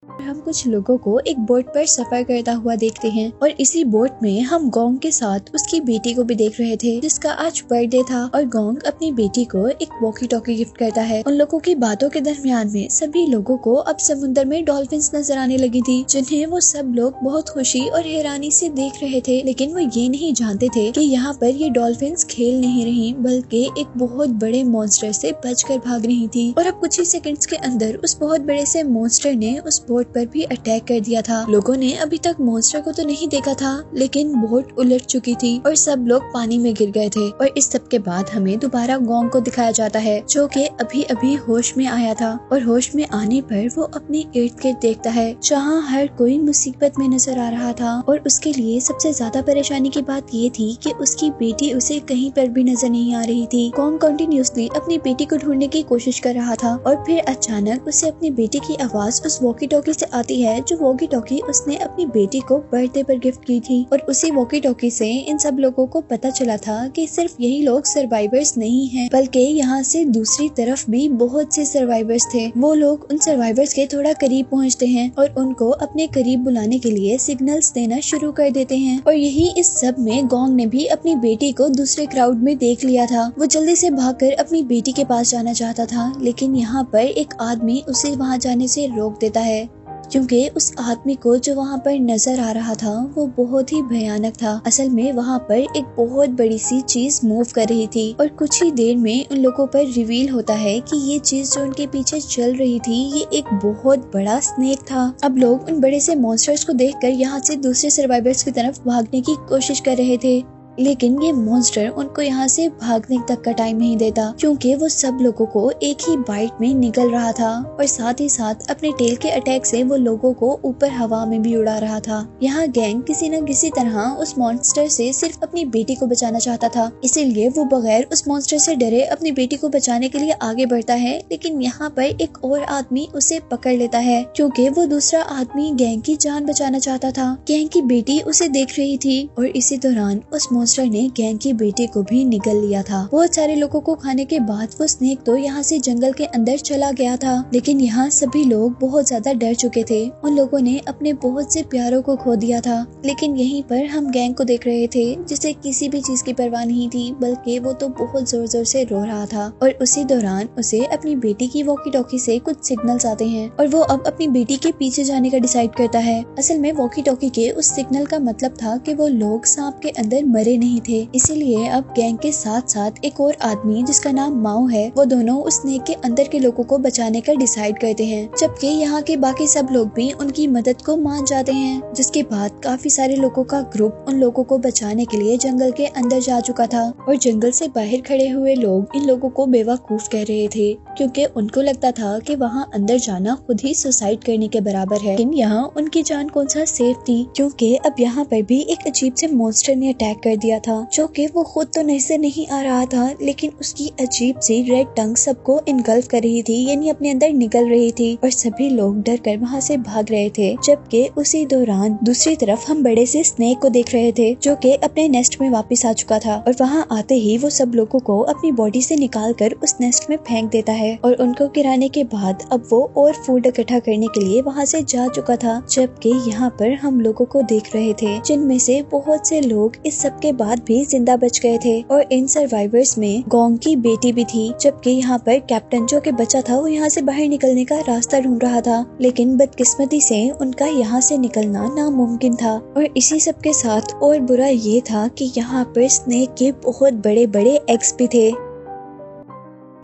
हम कुछ लोगों को एक बोट पर सफर करता हुआ देखते हैं और इसी बोट में हम गोंग के साथ उसकी बेटी को भी देख रहे थे जिसका आज बर्थडे था। और गोंग अपनी बेटी को एक वॉकी टॉकी गिफ्ट करता है। उन लोगों की बातों के दरमियान में सभी लोगों को अब समुद्र में डॉल्फिन्स नजर आने लगी थी, जिन्हें वो सब लोग बहुत खुशी और हैरानी से देख रहे थे। लेकिन वो ये नहीं जानते थे कि यहाँ पर ये डॉल्फिन्स खेल नहीं रही बल्कि एक बहुत बड़े मॉन्स्टर से बचकर भाग रही थी। और अब कुछ ही सेकंड्स के अंदर उस बहुत बड़े से मॉन्स्टर ने उस बोट पर भी अटैक कर दिया था। लोगों ने अभी तक मॉन्स्टर को तो नहीं देखा था, लेकिन बोट उलट चुकी थी और सब लोग पानी में गिर गए थे। और इस सब के बाद हमें दोबारा गोंग को दिखाया जाता है, जो कि अभी अभी होश में आया था। और होश में आने पर वो अपने इर्द गिर्द देखता है जहाँ हर कोई मुसीबत में नजर आ रहा था। और उसके लिए सबसे ज्यादा परेशानी की बात ये थी कि उसकी बेटी उसे कहीं पर भी नजर नहीं आ रही थी। गोंग कंटिन्यूअसली अपनी बेटी को ढूंढने की कोशिश कर रहा था और फिर अचानक उसे अपनी बेटी की आवाज उस वॉकी टॉकी से आती है, जो वॉकी टॉकी उसने अपनी बेटी को बर्थडे पर गिफ्ट की थी। और उसी वॉकी टॉकी से इन सब लोगों को पता चला था कि सिर्फ यही लोग सर्वाइवर्स नहीं हैं, बल्कि यहाँ से दूसरी तरफ भी बहुत से सर्वाइवर्स थे। वो लोग उन सर्वाइवर्स के थोड़ा करीब पहुँचते हैं और उनको अपने करीब बुलाने के लिए सिग्नल्स देना शुरू कर देते हैं। और यही इस सब में गोंग ने भी अपनी बेटी को दूसरे क्राउड में देख लिया था। वो जल्दी से भागकर अपनी बेटी के पास जाना चाहता था, लेकिन यहाँ पर एक आदमी उसे वहाँ जाने से रोक देता है, क्योंकि उस आदमी को जो वहाँ पर नजर आ रहा था वो बहुत ही भयानक था। असल में वहाँ पर एक बहुत बड़ी सी चीज मूव कर रही थी और कुछ ही देर में उन लोगों पर रिवील होता है कि ये चीज जो उनके पीछे चल रही थी ये एक बहुत बड़ा स्नेक था। अब लोग उन बड़े से मॉन्स्टर्स को देखकर यहाँ से दूसरे सर्वाइवर्स की तरफ भागने की कोशिश कर रहे थे, लेकिन ये मॉन्स्टर उनको यहाँ से भागने तक का टाइम नहीं देता, क्योंकि वो सब लोगों को एक ही बाइट में निगल रहा था और साथ ही साथ अपने टेल के अटैक से वो लोगों को ऊपर हवा में भी उड़ा रहा था। यहाँ गैंग किसी न किसी तरह उस मॉन्स्टर से सिर्फ अपनी बेटी को बचाना चाहता था, इसीलिए वो बगैर उस मॉन्स्टर से डरे अपनी बेटी को बचाने के लिए आगे बढ़ता है। लेकिन यहाँ पर एक और आदमी उसे पकड़ लेता है, क्योंकि वो दूसरा आदमी गैंग की जान बचाना चाहता था। गैंग की बेटी उसे देख रही थी और इसी दौरान उस मॉन्स्टर ने गैंग की बेटी को भी निगल लिया था। बहुत सारे लोगों को खाने के बाद वो स्नेक तो यहाँ से जंगल के अंदर चला गया था, लेकिन यहाँ सभी लोग बहुत ज्यादा डर चुके थे। उन लोगों ने अपने बहुत से प्यारों को खो दिया था। लेकिन यहीं पर हम गैंग को देख रहे थे जिसे किसी भी चीज की परवाह नहीं थी, बल्कि वो तो बहुत जोर जोर से रो रहा था। और उसी दौरान उसे अपनी बेटी की वॉकी टॉकी से कुछ सिग्नल्स आते हैं और वो अब अपनी बेटी के पीछे जाने का डिसाइड करता है। असल में वॉकी टॉकी के उस सिग्नल का मतलब था कि वो लोग सांप के अंदर मरे नहीं थे, इसीलिए अब गैंग के साथ साथ एक और आदमी जिसका नाम माओ है, वो दोनों उस स्नेक के अंदर के लोगों को बचाने का डिसाइड करते हैं। जबकि यहाँ के बाकी सब लोग भी उनकी मदद को मान जाते हैं, जिसके बाद काफी सारे लोगों का ग्रुप उन लोगों को बचाने के लिए जंगल के अंदर जा चुका था। और जंगल से बाहर खड़े हुए लोग इन लोगों को बेवकूफ कह रहे थे, क्योंकि उनको लगता था कि वहाँ अंदर जाना खुद ही सुसाइड करने के बराबर है। लेकिन यहाँ उनकी जान कौन सा सेफ थी, क्योंकि अब यहाँ पर भी एक अजीब से मॉन्स्टर ने अटैक कर दिया था, जो कि वो खुद तो नजर नहीं आ रहा था, लेकिन उसकी अजीब सी रेड टंग सबको इनगल्फ कर रही थी, यानी अपने अंदर निकल रही थी। और सभी लोग डर कर वहाँ से भाग रहे थे। जबकि उसी दौरान दूसरी तरफ हम बड़े से स्नेक को देख रहे थे, जो कि अपने नेस्ट में वापस आ चुका था। और वहाँ आते ही वो सब लोगों को अपनी बॉडी से निकाल कर उस नेस्ट में फेंक देता है और उनको गिराने के बाद अब वो और फूड इकट्ठा करने के लिए वहाँ से जा चुका था। जबकि यहाँ पर हम लोगों को देख रहे थे, जिनमें से बहुत से लोग इस सब के बाद भी जिंदा बच गए थे। और इन सर्वाइवर्स में गोंग की बेटी भी थी। जबकि यहाँ पर कैप्टन जो कि बचा था वो यहाँ से बाहर निकलने का रास्ता ढूंढ रहा था, लेकिन बदकिस्मती से उनका यहाँ से निकलना नामुमकिन था। और इसी सब के साथ और बुरा ये था कि यहाँ पर स्नेक के बहुत बड़े बड़े एग्स भी थे।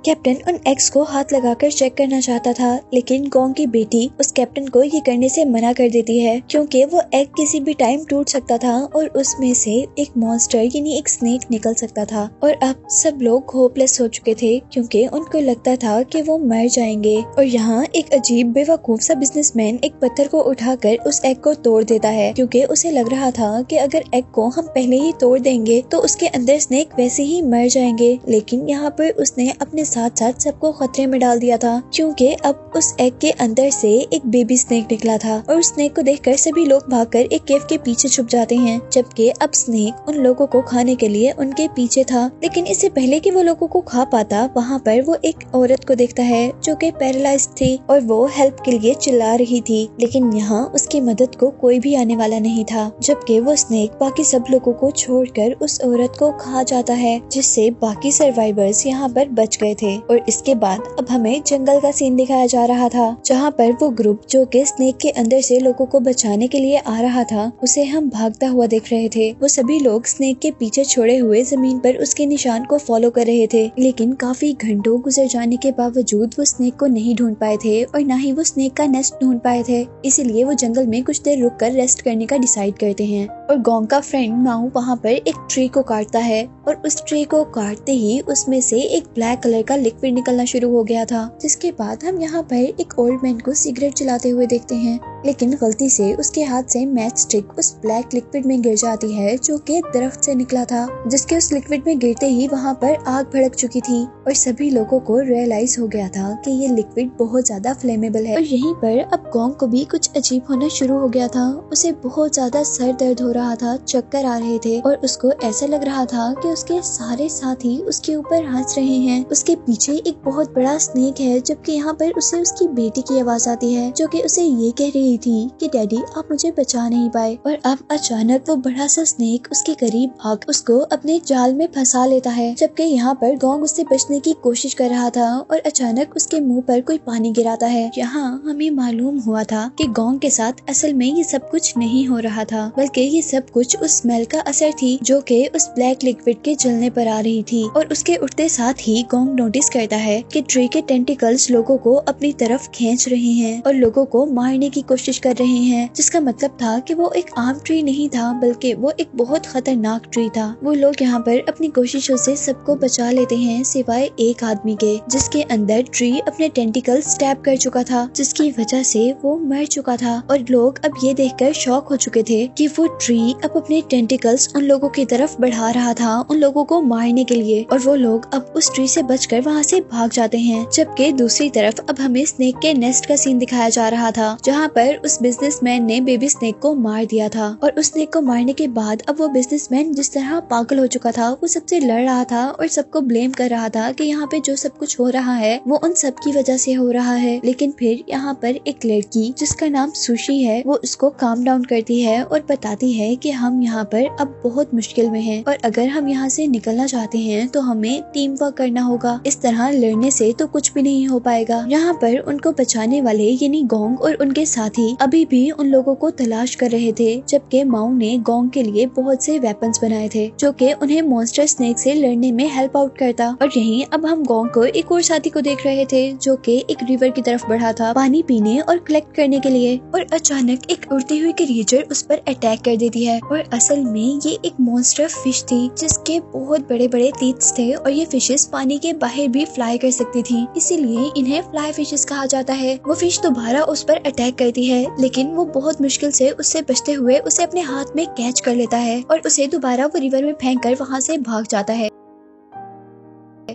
कैप्टन उन एग्स को हाथ लगाकर चेक करना चाहता था, लेकिन गोंग की बेटी उस कैप्टन को ये करने से मना कर देती है, क्योंकि वो एग किसी भी टाइम टूट सकता था और उसमें से एक मॉन्स्टर यानी एक स्नेक निकल सकता था। और अब सब लोग होपलेस हो चुके थे, क्योंकि उनको लगता था कि वो मर जाएंगे। और यहाँ एक अजीब बेवकूफ सा बिजनेसमैन एक पत्थर को उठाकर उस एग को तोड़ देता है, क्योंकि उसे लग रहा था कि अगर एग को हम पहले ही तोड़ देंगे तो उसके अंदर स्नेक वैसे ही मर जाएंगे। लेकिन यहाँ पर उसने अपने साथ साथ सबको खतरे में डाल दिया था, क्योंकि अब उस एग के अंदर से एक बेबी स्नेक निकला था और उस स्नेक को देखकर सभी लोग भागकर एक केव के पीछे छुप जाते हैं, जबकि अब स्नेक उन लोगों को खाने के लिए उनके पीछे था। लेकिन इससे पहले कि वो लोगों को खा पाता, वहाँ पर वो एक औरत को देखता है जो कि पैरालाइज्ड थी और वो हेल्प के लिए चिल्ला रही थी, लेकिन यहाँ उसकी मदद को कोई भी आने वाला नहीं था। जबकि वो स्नेक बाकी सब लोगों को छोड़कर उस औरत को खा जाता है, जिससे बाकी सर्वाइवर्स यहाँ पर बच गए थे। और इसके बाद अब हमें जंगल का सीन दिखाया जा रहा था, जहाँ पर वो ग्रुप जो कि स्नेक के अंदर से लोगों को बचाने के लिए आ रहा था, उसे हम भागता हुआ देख रहे थे। वो सभी लोग स्नेक के पीछे छोड़े हुए जमीन पर उसके निशान को फॉलो कर रहे थे, लेकिन काफी घंटों गुजर जाने के बावजूद वो स्नेक को नहीं ढूंढ पाए थे और न ही वो स्नेक का नेस्ट ढूंढ पाए थे। इसीलिए वो जंगल में कुछ देर रुककर रेस्ट करने का डिसाइड करते हैं और गोंग का फ्रेंड माऊ वहाँ पर एक ट्री को काटता है और उस ट्री को काटते ही उसमें से एक ब्लैक कलर का लिक्विड निकलना शुरू हो गया था, जिसके बाद हम यहाँ पर एक ओल्ड मैन को सिगरेट जलाते हुए देखते हैं, लेकिन गलती से उसके हाथ से मैच स्टिक उस ब्लैक लिक्विड में गिर जाती है जो कि दरख्त से निकला था, जिसके उस लिक्विड में गिरते ही वहाँ पर आग भड़क चुकी थी और सभी लोगों को रियलाइज हो गया था कि ये लिक्विड बहुत ज्यादा फ्लेमेबल है। और यहीं पर अब गोंग को भी कुछ अजीब होना शुरू हो गया था। उसे बहुत ज्यादा सर दर्द हो रहा था, चक्कर आ रहे थे और उसको ऐसा लग रहा था कि उसके सारे साथी उसके ऊपर हंस रहे हैं। उसके पीछे एक बहुत बड़ा स्नेक है, जबकि यहाँ पर उसे उसकी बेटी की आवाज आती है जो कि उसे ये कह रही थी कि डैडी आप मुझे बचा नहीं पाए। और अब अचानक वो बड़ा सा स्नेक उसके करीब आग उसको अपने जाल में फंसा लेता है, जबकि यहाँ पर गोंग उससे बचने की कोशिश कर रहा था और अचानक उसके मुंह पर कोई पानी गिराता है। यहाँ हमें मालूम हुआ था कि गोंग के साथ असल में ये सब कुछ नहीं हो रहा था, बल्कि ये सब कुछ उस स्मेल का असर थी जो कि उस ब्लैक लिक्विड के जलने पर आ रही थी। और उसके उठते साथ ही गोंग नोटिस करता है कि ट्री के टेंटिकल्स लोगों को अपनी तरफ खींच रहे हैं और लोगों को मारने की कोशिश कर रहे हैं, जिसका मतलब था कि वो एक आम ट्री नहीं था, बल्कि वो एक बहुत खतरनाक ट्री था। वो लोग यहाँ पर अपनी कोशिशों से सबको बचा लेते हैं सिवाय एक आदमी के, जिसके अंदर ट्री अपने टेंटिकल स्टैब कर चुका था, जिसकी वजह से वो मर चुका था। और लोग अब ये देखकर शॉक हो चुके थे कि वो ट्री अब अपने टेंटिकल्स उन लोगों की तरफ बढ़ा रहा था, उन लोगों को मारने के लिए। और वो लोग अब उस ट्री से बचकर वहाँ से भाग जाते हैं। जबकि दूसरी तरफ अब हमें स्नेक के नेस्ट का सीन दिखाया जा रहा था, जहाँ पर उस बिजनेसमैन ने बेबी स्नेक को मार दिया था। और उस स्नेक को मारने के बाद अब वो बिजनेसमैन जिस तरह पागल हो चुका था, वो सबसे लड़ रहा था और सबको ब्लेम कर रहा था कि यहाँ पे जो सब कुछ हो रहा है वो उन सब की वजह से हो रहा है। लेकिन फिर यहाँ पर एक लड़की जिसका नाम सुशी है, वो उसको काम डाउन करती है और बताती है कि हम यहाँ पर अब बहुत मुश्किल में हैं और अगर हम यहाँ से निकलना चाहते हैं तो हमें टीम वर्क करना होगा। इस तरह लड़ने से तो कुछ भी नहीं हो पाएगा। यहाँ पर उनको बचाने वाले यानी गोंग और उनके साथी अभी भी उन लोगों को तलाश कर रहे थे, जबकि माऊ ने गोंग के लिए बहुत से वेपन्स बनाए थे जो कि उन्हें मॉन्स्टर स्नेक से लड़ने में हेल्प आउट करता। और यहीं अब हम गोंग को एक और साथी को देख रहे थे जो कि एक रिवर की तरफ बढ़ा था पानी पीने और कलेक्ट करने के लिए। और अचानक एक उड़ती हुई क्रीचर उस पर अटैक कर देती है और असल में ये एक मॉन्स्टर फिश थी जिसके बहुत बड़े बड़े टीथ थे और ये फिशेस पानी के बाहर भी फ्लाई कर सकती थी, इसीलिए इन्हें फ्लाई फिशेस कहा जाता है। वो फिश दोबारा उस पर अटैक करती है, लेकिन वो बहुत मुश्किल से उससे बचते हुए उसे अपने हाथ में कैच कर लेता है और उसे दोबारा वो रिवर में फेंक कर वहाँ से भाग जाता है।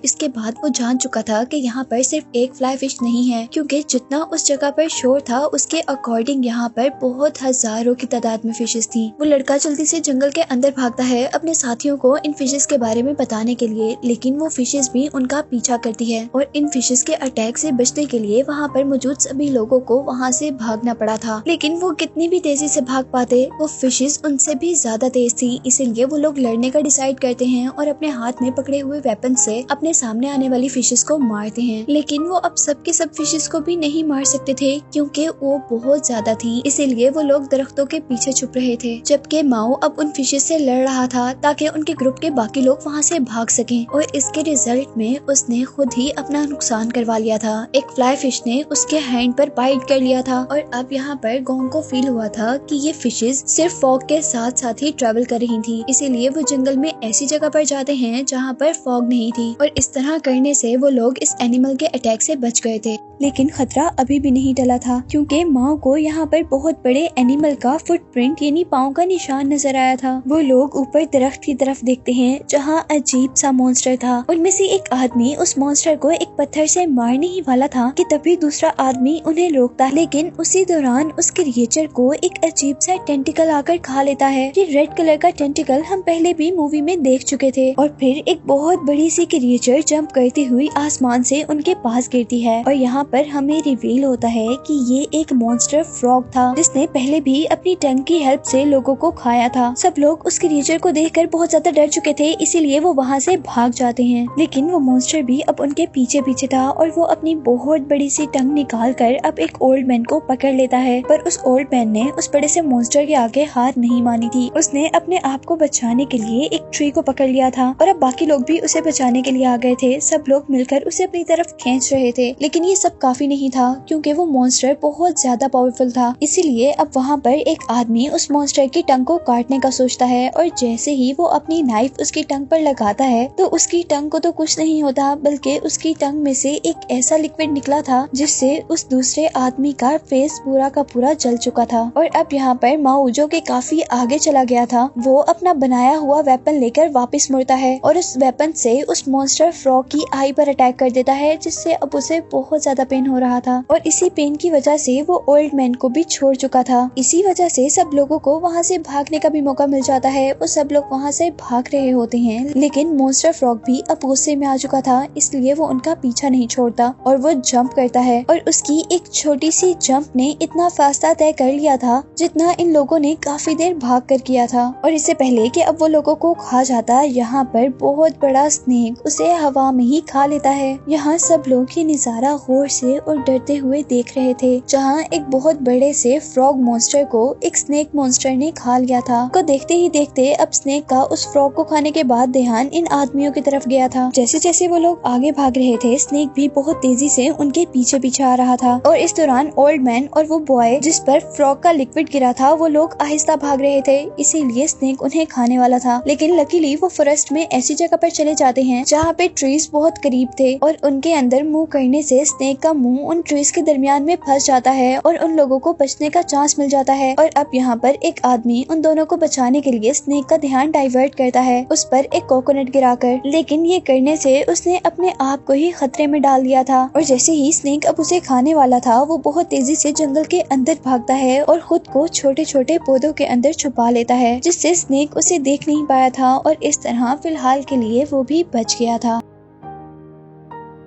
इसके बाद वो जान चुका था कि यहाँ पर सिर्फ एक फ्लाई फिश नहीं है, क्योंकि जितना उस जगह पर शोर था उसके अकॉर्डिंग यहाँ पर बहुत हजारों की तादाद में फिशेस थी। वो लड़का जल्दी से जंगल के अंदर भागता है अपने साथियों को इन फिशेस के बारे में बताने के लिए, लेकिन वो फिशेस भी उनका पीछा करती है और इन फिशेस के अटैक से बचने के लिए वहाँ पर मौजूद सभी लोगों को वहाँ से भागना पड़ा था। लेकिन वो कितनी भी तेजी से भाग पाते, वो फिशेस उनसे भी ज्यादा तेज थी, इसीलिए वो लोग लड़ने का डिसाइड करते हैं और अपने हाथ में पकड़े हुए वेपन से अपने सामने आने वाली फिशेस को मारते हैं। लेकिन वो अब सबके सब फिशेस को भी नहीं मार सकते थे, क्योंकि वो बहुत ज्यादा थी, इसीलिए वो लोग दरख्तों के पीछे छुप रहे थे। जबकि माओ अब उन फिशेस से लड़ रहा था ताकि उनके ग्रुप के बाकी लोग वहाँ से भाग सकें, और इसके रिजल्ट में उसने खुद ही अपना नुकसान करवा लिया था। एक फ्लाई फिश ने उसके हैंड पर बाइट कर लिया था और अब यहाँ पर गोंग को फील हुआ था कि ये फिशेस सिर्फ फॉग के साथ साथ ही ट्रेवल कर रही थी, इसीलिए वो जंगल में ऐसी जगह पर जाते हैं जहाँ पर फॉग नहीं थी। और इस तरह करने से वो लोग इस एनिमल के अटैक से बच गए थे। लेकिन खतरा अभी भी नहीं टला था, क्योंकि माओ को यहाँ पर बहुत बड़े एनिमल का फुटप्रिंट यानी पाँव का निशान नजर आया था। वो लोग ऊपर दरख्त की तरफ देखते हैं जहाँ अजीब सा मॉन्स्टर था। उनमें से एक आदमी उस मॉन्स्टर को एक पत्थर से मारने ही वाला था कि तभी दूसरा आदमी उन्हें रोकता है, लेकिन उसी दौरान उस क्रिएचर को एक अजीब सा टेंटिकल आकर खा लेता है। ये रेड कलर का टेंटिकल हम पहले भी मूवी में देख चुके थे। और फिर एक बहुत बड़ी सी क्रिएचर जंप करती हुई आसमान से उनके पास गिरती है और यहाँ पर हमें रिवील होता है कि ये एक मॉन्स्टर फ्रॉग था, जिसने पहले भी अपनी टंग की हेल्प से लोगों को खाया था। सब लोग उस क्रिएचर को देखकर बहुत ज्यादा डर चुके थे, इसीलिए वो वहाँ से भाग जाते हैं। लेकिन वो मॉन्स्टर भी अब उनके पीछे पीछे था और वो अपनी बहुत बड़ी सी टंग निकाल कर अब एक ओल्ड मैन को पकड़ लेता है। पर उस ओल्ड मैन ने उस बड़े से मॉन्स्टर के आगे हार नहीं मानी थी। उसने अपने आप को बचाने के लिए एक ट्री को पकड़ लिया था और अब बाकी लोग भी उसे बचाने के लिए आ गए थे। सब लोग मिलकर उसे अपनी तरफ खींच रहे थे, लेकिन ये सब काफी नहीं था, क्योंकि वो मॉन्स्टर बहुत ज्यादा पावरफुल था। इसीलिए अब वहाँ पर एक आदमी उस मॉन्स्टर की टंग को काटने का सोचता है और जैसे ही वो अपनी नाइफ उसकी टंग पर लगाता है तो उसकी टंग को तो कुछ नहीं होता, बल्कि उसकी टंग में से एक ऐसा लिक्विड निकला था जिससे उस दूसरे आदमी का फेस पूरा का पूरा जल चुका था। और अब यहाँ पर माओ जो कि काफी आगे चला गया था, वो अपना बनाया हुआ वेपन लेकर वापस मुड़ता है और उस वेपन से उस मॉन्स्टर फ्रॉग की आई पर अटैक कर देता है, जिससे अब उसे बहुत ज्यादा पेन हो रहा था। और इसी पेन की वजह से वो ओल्ड मैन को भी छोड़ चुका था। इसी वजह से सब लोगों को वहाँ से भागने का भी मौका मिल जाता है और सब लोग वहाँ से भाग रहे होते हैं। लेकिन मॉन्स्टर फ्रॉग भी अब गुस्से में आ चुका था, इसलिए वो उनका पीछा नहीं छोड़ता और वो जंप करता है। और उसकी एक छोटी सी जंप ने इतना फासला तय कर लिया था जितना इन लोगों ने काफी देर भाग कर किया था। और इससे पहले कि अब वो लोगों को खा जाता, यहाँ पर बहुत बड़ा स्नेक उसे हवा में ही खा लेता है। यहाँ सब लोग ये नजारा गौर से और डरते हुए देख रहे थे, जहाँ एक बहुत बड़े से फ्रॉग मॉन्स्टर को एक स्नेक मॉन्स्टर ने खा लिया था। को देखते ही देखते अब स्नेक का उस फ्रॉग को खाने के बाद ध्यान इन आदमियों की तरफ गया था। जैसे जैसे वो लोग आगे भाग रहे थे, स्नेक भी बहुत तेजी से उनके पीछे पीछे आ रहा था। और इस दौरान ओल्ड मैन और वो बॉय जिस पर फ्रॉग का लिक्विड गिरा था, वो लोग आहिस्ता भाग रहे थे, इसीलिए स्नेक उन्हें खाने वाला था। लेकिन लकीली वो फॉरेस्ट में ऐसी जगह पर चले जाते हैं जहाँ पे ट्रीज बहुत करीब थे और उनके अंदर मुंह करने से स्नेक का मुंह उन ट्रीज के दरमियान में फंस जाता है और उन लोगों को बचने का चांस मिल जाता है। और अब यहाँ पर एक आदमी उन दोनों को बचाने के लिए स्नेक का ध्यान डाइवर्ट करता है उस पर एक कोकोनट गिराकर, लेकिन ये करने से उसने अपने आप को ही खतरे में डाल दिया था। और जैसे ही स्नेक अब उसे खाने वाला था, वो बहुत तेजी से जंगल के अंदर भागता है और खुद को छोटे छोटे पौधों के अंदर छुपा लेता है, जिससे स्नेक उसे देख नहीं पाया था और इस तरह फिलहाल के लिए वो भी बच गया था।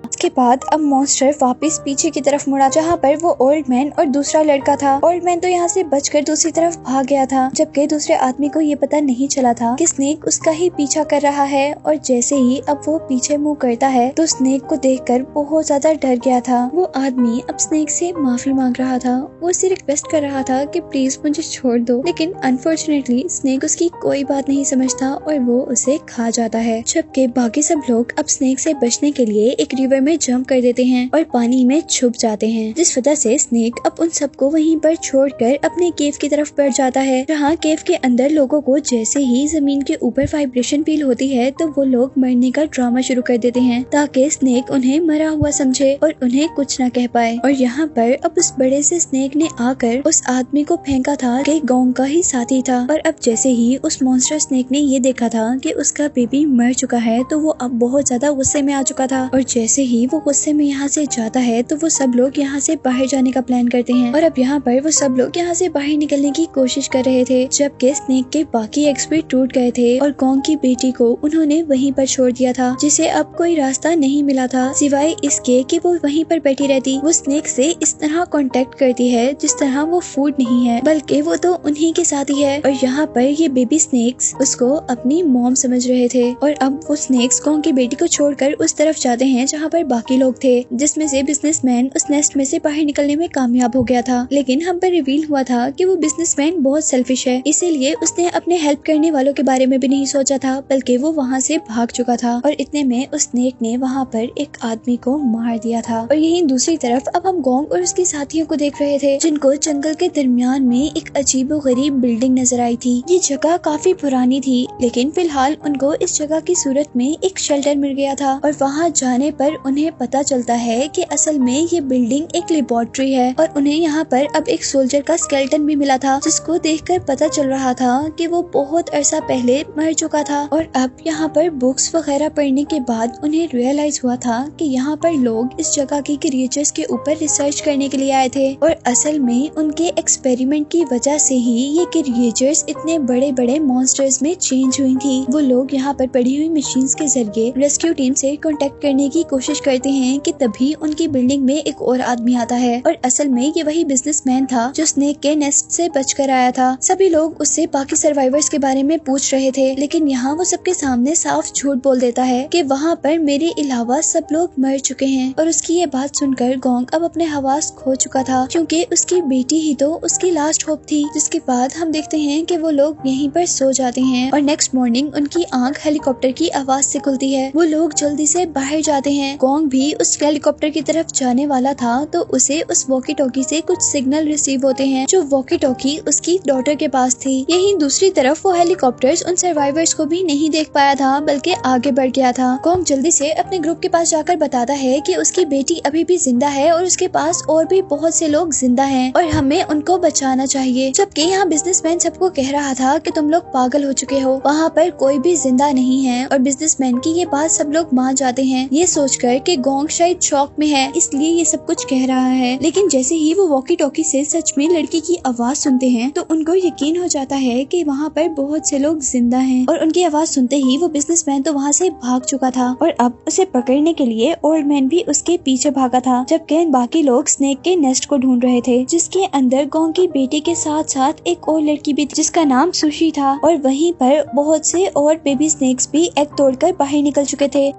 इसके बाद अब मॉन्स्टर वापस पीछे की तरफ मुड़ा, जहाँ पर वो ओल्ड मैन और दूसरा लड़का था। ओल्ड मैन तो यहाँ से बचकर दूसरी तरफ भाग गया था, जबकि दूसरे आदमी को ये पता नहीं चला था कि स्नेक उसका ही पीछा कर रहा है। और जैसे ही अब वो पीछे मुंह करता है तो स्नेक को देखकर बहुत ज्यादा डर गया था। वो आदमी अब स्नेक से माफी मांग रहा था, वो उसे रिक्वेस्ट कर रहा था कि प्लीज मुझे छोड़ दो, लेकिन अनफॉर्चुनेटली स्नेक उसकी कोई बात नहीं समझता और वो उसे खा जाता है। जबकि बाकी सब लोग अब स्नेक से बचने के लिए एक रिवर में जंप कर देते हैं और पानी में छुप जाते हैं, जिस वजह से स्नेक अब उन सबको वहीं पर छोड़कर अपने केव की तरफ बढ़ जाता है, जहाँ केव के अंदर लोगों को जैसे ही जमीन के ऊपर वाइब्रेशन फील होती है तो वो लोग मरने का ड्रामा शुरू कर देते हैं, ताकि स्नेक उन्हें मरा हुआ समझे और उन्हें कुछ न कह पाए। और यहाँ पर अब उस बड़े से स्नेक ने आकर उस आदमी को फेंका था कि गोंग का ही साथी था। और अब जैसे ही उस मॉन्स्टर स्नेक ने ये देखा था कि उसका बेबी मर चुका है, तो वो अब बहुत ज्यादा गुस्से में आ चुका था। और जैसे ही वो गुस्से में यहाँ से जाता है तो वो सब लोग यहाँ से बाहर जाने का प्लान करते हैं। और अब यहाँ पर वो सब लोग यहाँ से बाहर निकलने की कोशिश कर रहे थे, जबकि स्नेक के बाकी एग्स भी टूट गए थे और गोंग की बेटी को उन्होंने वहीं पर छोड़ दिया था, जिसे अब कोई रास्ता नहीं मिला था सिवाय इसके कि वो वहीं पर बैठी रहती। वो स्नेक से इस तरह कांटेक्ट करती है जिस तरह वो फूड नहीं है, बल्कि वो तो उन्हीं के साथ ही है। और यहाँ पर ये बेबी स्नेक्स उसको अपनी मॉम समझ रहे थे। और अब वो स्नेक्स गोंग की बेटी को छोड़कर उस तरफ जाते हैं जहाँ पर बाकी लोग थे, जिसमें से बिजनेसमैन उस नेस्ट में से बाहर निकलने में कामयाब हो गया था। लेकिन हम पर रिवील हुआ था कि वो बिजनेसमैन बहुत सेल्फिश है, इसीलिए उसने अपने हेल्प करने वालों के बारे में भी नहीं सोचा था, बल्कि वो वहाँ से भाग चुका था। और इतने में उस स्नेक ने वहाँ पर एक आदमी को मार दिया था। और यहीं दूसरी तरफ अब हम गोंग और उसके साथियों को देख रहे थे, जिनको जंगल के दरमियान में एक अजीबोगरीब बिल्डिंग नजर आई थी। ये जगह काफी पुरानी थी, लेकिन फिलहाल उनको इस जगह की सूरत में एक शेल्टर मिल गया था। और वहाँ जाने पर उन्हें पता चलता है कि असल में ये बिल्डिंग एक लेबोरेटरी है, और उन्हें यहाँ पर अब एक सोल्जर का स्केलेटन भी मिला था, जिसको देखकर पता चल रहा था कि वो बहुत अरसा पहले मर चुका था। और अब यहाँ पर बुक्स वगैरह पढ़ने के बाद उन्हें रियलाइज हुआ था कि यहाँ पर लोग इस जगह की क्रिएचर्स के ऊपर रिसर्च करने के लिए आए थे, और असल में उनके एक्सपेरिमेंट की वजह से ही ये क्रिएचर्स इतने बड़े बड़े मॉन्स्टर्स में चेंज हुई थी। वो लोग यहाँ पर पड़ी हुई मशीन्स के जरिए रेस्क्यू टीम से कांटेक्ट करने की कोशिश करते हैं कि तभी उनकी बिल्डिंग में एक और आदमी आता है, और असल में ये वही बिजनेसमैन था जो स्नेक के नेस्ट से बचकर आया था। सभी लोग उससे बाकी सर्वाइवर्स के बारे में पूछ रहे थे, लेकिन यहाँ वो सबके सामने साफ झूठ बोल देता है कि वहाँ पर मेरे अलावा सब लोग मर चुके हैं। और उसकी ये बात सुनकर गोंग अब अपने हवास खो चुका था, क्योंकि उसकी बेटी ही तो उसकी लास्ट होप थी। जिसके बाद हम देखते हैं कि वो लोग यहीं पर सो जाते हैं, और नेक्स्ट मॉर्निंग उनकी आंख हेलीकॉप्टर की आवाज से खुलती है। वो लोग जल्दी से बाहर जाते हैं। गोंग भी उस हेलीकॉप्टर की तरफ जाने वाला था, तो उसे उस वॉकी टॉकी से कुछ सिग्नल रिसीव होते हैं, जो वॉकी टॉकी उसकी डॉटर के पास थी। यहीं दूसरी तरफ वो हेलीकॉप्टर्स उन सर्वाइवर्स को भी नहीं देख पाया था, बल्कि आगे बढ़ गया था। गोंग जल्दी से अपने ग्रुप के पास जाकर बताता है कि उसकी बेटी अभी भी जिंदा है, और उसके पास और भी बहुत से लोग जिंदा हैं, और हमें उनको बचाना चाहिए। जबकि यहाँ बिजनेसमैन सबको कह रहा था कि तुम लोग पागल हो चुके हो, वहाँ पर कोई भी जिंदा नहीं है। और बिजनेसमैन की ये बात सब लोग मान जाते हैं, ये सोचकर कि गोंग शायद शॉक में है, इसलिए ये सब कुछ कह रहा है। लेकिन जैसे ही वो वॉकी टॉकी से सच में लड़की की आवाज सुनते हैं, तो उनको यकीन हो जाता है कि वहाँ पर बहुत से लोग जिंदा हैं। और उनकी आवाज सुनते ही वो बिजनेसमैन तो वहाँ से भाग चुका था, और अब उसे पकड़ने के लिए ओल्ड मैन भी उसके पीछे भागा था। जबकि बाकी लोग स्नेक के नेस्ट को ढूंढ रहे थे, जिसके अंदर गोंग की बेटी के साथ साथ एक और लड़की भी थी, जिसका नाम सुशी था। और वहीं पर बहुत से और बेबी स्नेक्स भी एग तोड़कर बाहर निकल चुके थे।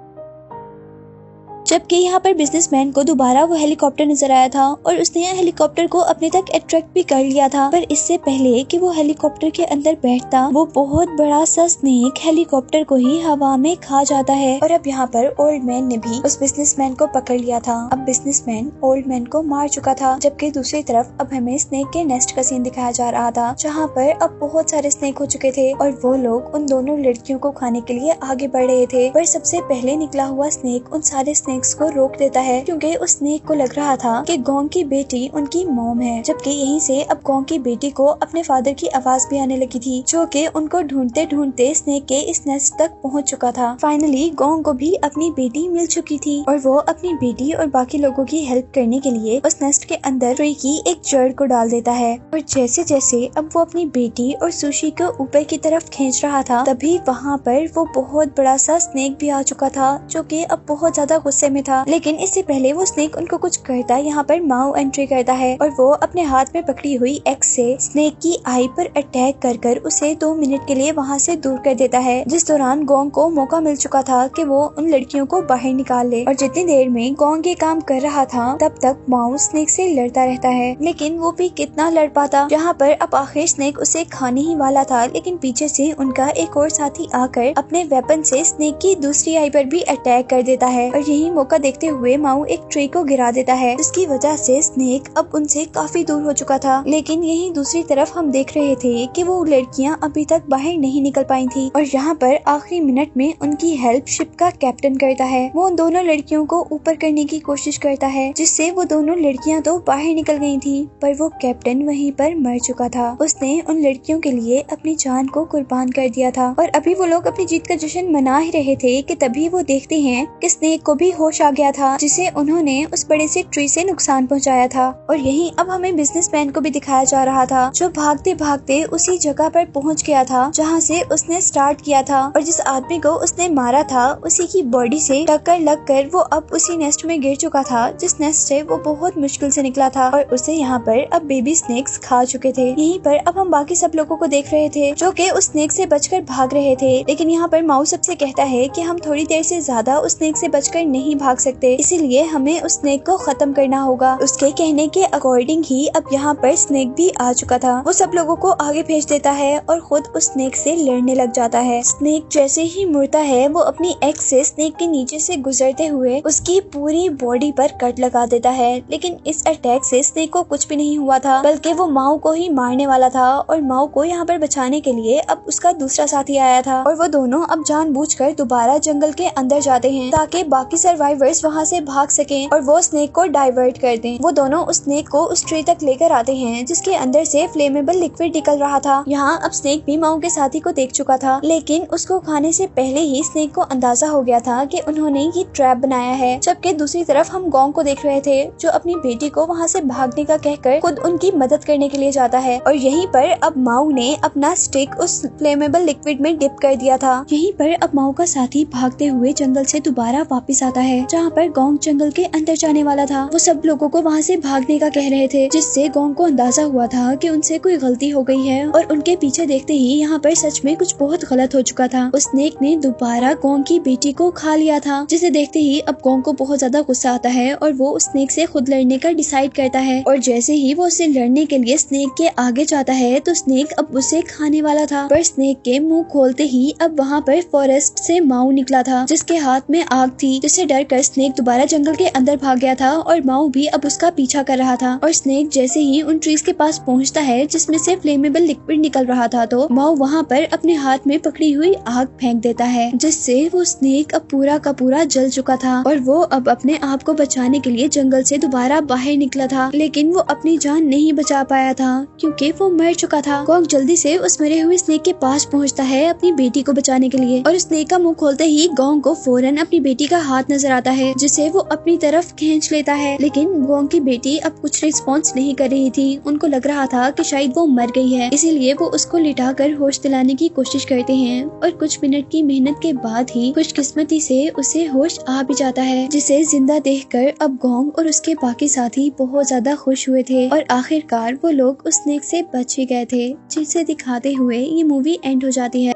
जबकि यहाँ पर बिजनेसमैन को दोबारा वो हेलीकॉप्टर नजर आया था, और उसने यहाँ हेलीकॉप्टर को अपने तक अट्रैक्ट भी कर लिया था। पर इससे पहले कि वो हेलीकॉप्टर के अंदर बैठता, वो बहुत बड़ा सा स्नेक हेलीकॉप्टर को ही हवा में खा जाता है। और अब यहाँ पर ओल्ड मैन ने भी उस बिजनेसमैन को पकड़ लिया था। अब बिजनेसमैन ओल्ड मैन को मार चुका था। जबकि दूसरी तरफ अब हमें स्नेक के नेस्ट का सीन दिखाया जा रहा था, जहाँ पर अब बहुत सारे स्नेक हो चुके थे, और वो लोग उन दोनों लड़कियों को खाने के लिए आगे बढ़ रहे थे। पर सबसे पहले निकला हुआ स्नेक उन सारे को रोक देता है, क्योंकि उस स्नेक को लग रहा था कि गोंग की बेटी उनकी मॉम है। जबकि यहीं से अब गोंग की बेटी को अपने फादर की आवाज भी आने लगी थी, जो कि उनको ढूंढते ढूंढते स्नेक के इस नेस्ट तक पहुंच चुका था। फाइनली गोंग को भी अपनी बेटी मिल चुकी थी, और वो अपनी बेटी और बाकी लोगों की हेल्प करने के लिए उस नेस्ट के अंदर ट्री की एक जड़ को डाल देता है। और जैसे जैसे अब वो अपनी बेटी और सुशी को ऊपर की तरफ खींच रहा था, तभी वहाँ पर वो बहुत बड़ा सा स्नेक भी आ चुका था, जो कि अब बहुत ज्यादा गुस्से में था। लेकिन इससे पहले वो स्नेक उनको कुछ करता, यहाँ पर माओ एंट्री करता है, और वो अपने हाथ में पकड़ी हुई एक्स से स्नेक की आई पर अटैक कर कर उसे 2 मिनट के लिए वहाँ से दूर कर देता है। जिस दौरान गोंग को मौका मिल चुका था कि वो उन लड़कियों को बाहर निकाल ले। और जितनी देर में गोंग ये काम कर रहा था, तब तक माओ स्नेक से लड़ता रहता है, लेकिन वो भी कितना लड़ पाता। यहाँ पर अब आखिर स्नेक उसे खाने ही वाला था, लेकिन पीछे से उनका एक और साथी आकर अपने वेपन से स्नेक की दूसरी आई पर भी अटैक कर देता है। और यही मौका देखते हुए माऊ एक ट्री को गिरा देता है, जिसकी वजह से स्नेक अब उनसे काफी दूर हो चुका था। लेकिन यही दूसरी तरफ हम देख रहे थे कि वो लड़कियां अभी तक बाहर नहीं निकल पाई थी, और यहाँ पर आखिरी मिनट में उनकी हेल्प शिप का कैप्टन करता है। वो उन दोनों लड़कियों को ऊपर करने की कोशिश करता है, जिससे वो दोनों लड़कियां तो बाहर निकल गई थी, पर वो कैप्टन वहीं पर मर चुका था। उसने उन लड़कियों के लिए अपनी जान को कुर्बान कर दिया था। और अभी वो लोग अपनी जीत का जश्न मना ही रहे थे कि तभी वो देखते हैं कि स्नेक को भी होश आ गया था, जिसे उन्होंने उस बड़े से ट्री से नुकसान पहुंचाया था। और यहीं अब हमें बिजनेसमैन को भी दिखाया जा रहा था, जो भागते भागते उसी जगह पर पहुंच गया था जहां से उसने स्टार्ट किया था। और जिस आदमी को उसने मारा था, उसी की बॉडी से टक्कर लगकर वो अब उसी नेस्ट में गिर चुका था, जिस नेस्ट से वो बहुत मुश्किल से निकला था, और उसे यहाँ पर अब बेबी स्नेक्स खा चुके थे। यहीं पर अब हम बाकी सब लोगों को देख रहे थे, जो कि उस स्नेक से बचकर भाग रहे थे। लेकिन यहाँ पर माऊ सबसे कहता है कि हम थोड़ी देर से ज्यादा उस स्नेक से बचकर नहीं भाग सकते, इसीलिए हमें उस स्नेक को खत्म करना होगा। उसके कहने के अकॉर्डिंग ही अब यहाँ पर स्नेक भी आ चुका था। वो सब लोगों को आगे भेज देता है और खुद उस स्नेक से लड़ने लग जाता है। स्नेक जैसे ही मुड़ता है वो अपनी एक्स से स्नेक के नीचे से गुजरते हुए उसकी पूरी बॉडी पर कट लगा देता है, लेकिन इस अटैक से स्नेक को कुछ भी नहीं हुआ था, बल्कि वो माओ को ही मारने वाला था। और माओ को यहाँ पर बचाने के लिए अब उसका दूसरा साथी आया था और वो दोनों अब जानबूझकर दोबारा जंगल के अंदर जाते हैं ताकि बाकी सर्वाइवर्स वहाँ से भाग सकें और वो स्नेक को डाइवर्ट कर दें। वो दोनों उस स्नेक को उस ट्री तक लेकर आते हैं जिसके अंदर से फ्लेमेबल लिक्विड निकल रहा था। यहाँ अब स्नेक भी माओ के साथी को देख चुका था, लेकिन उसको खाने से पहले ही स्नेक को अंदाजा हो गया था कि उन्होंने ये ट्रैप बनाया है। जबकि दूसरी तरफ हम गोंग को देख रहे थे जो अपनी बेटी को वहाँ से भागने का कहकर खुद उनकी मदद करने के लिए जाता है। और यहीं पर अब माओ ने अपना स्टिक उस फ्लेमेबल लिक्विड में डिप कर दिया था। यहीं पर अब माओ का साथी भागते हुए जंगल से दोबारा वापस आता है जहाँ पर गोंग जंगल के अंदर जाने वाला था। वो सब लोगों को वहाँ से भागने का कह रहे थे, जिससे गोंग को अंदाजा हुआ था कि उनसे कोई गलती हो गई है और उनके पीछे देखते ही यहाँ पर सच में कुछ बहुत गलत हो चुका था। उस स्नेक ने दोबारा गोंग की बेटी को खा लिया था, जिसे देखते ही अब गोंग को बहुत ज्यादा गुस्सा आता है और वो उस स्नेक से खुद लड़ने का डिसाइड करता है। और जैसे ही वो उससे लड़ने के लिए स्नेक के आगे जाता है तो स्नेक अब उसे खाने वाला था, पर स्नेक के मुंह खोलते ही अब वहाँ पर फॉरेस्ट से माओ निकला था जिसके हाथ में आग थी, जिससे डर कर स्नेक दोबारा जंगल के अंदर भाग गया था और माओ भी अब उसका पीछा कर रहा था। और स्नेक जैसे ही उन ट्रीज के पास पहुँचता है जिसमें से फ्लेमेबल लिक्विड निकल रहा था तो माओ वहाँ पर अपने हाथ में पकड़ी हुई आग फेंक देता है, जिससे वो स्नेक अब पूरा का पूरा जल चुका था और वो अब अपने आप को बचाने के लिए जंगल से दोबारा बाहर निकला था, लेकिन वो अपनी जान नहीं बचा पाया था क्योंकि वो मर चुका था। गोंग जल्दी से उस मरे हुए स्नेक के पास पहुंचता है अपनी बेटी को बचाने के लिए और स्नेक का मुंह खोलते ही गोंग को फौरन अपनी बेटी का हाथ नजर आता है जिसे वो अपनी तरफ खींच लेता है। लेकिन गोंग की बेटी अब कुछ रिस्पॉन्स नहीं कर रही थी। उनको लग रहा था कि शायद वो मर गई है, इसीलिए वो उसको लिटाकर होश दिलाने की कोशिश करते हैं और कुछ मिनट की मेहनत के बाद ही खुशकिस्मती से उसे होश आ भी जाता है, जिसे जिंदा देखकर अब गोंग और उसके बाकी साथी बहुत ज्यादा खुश हुए थे और आखिरकार वो लोग उस स्नेक से बच ही गए थे, जिसे दिखाते हुए ये मूवी एंड हो जाती है।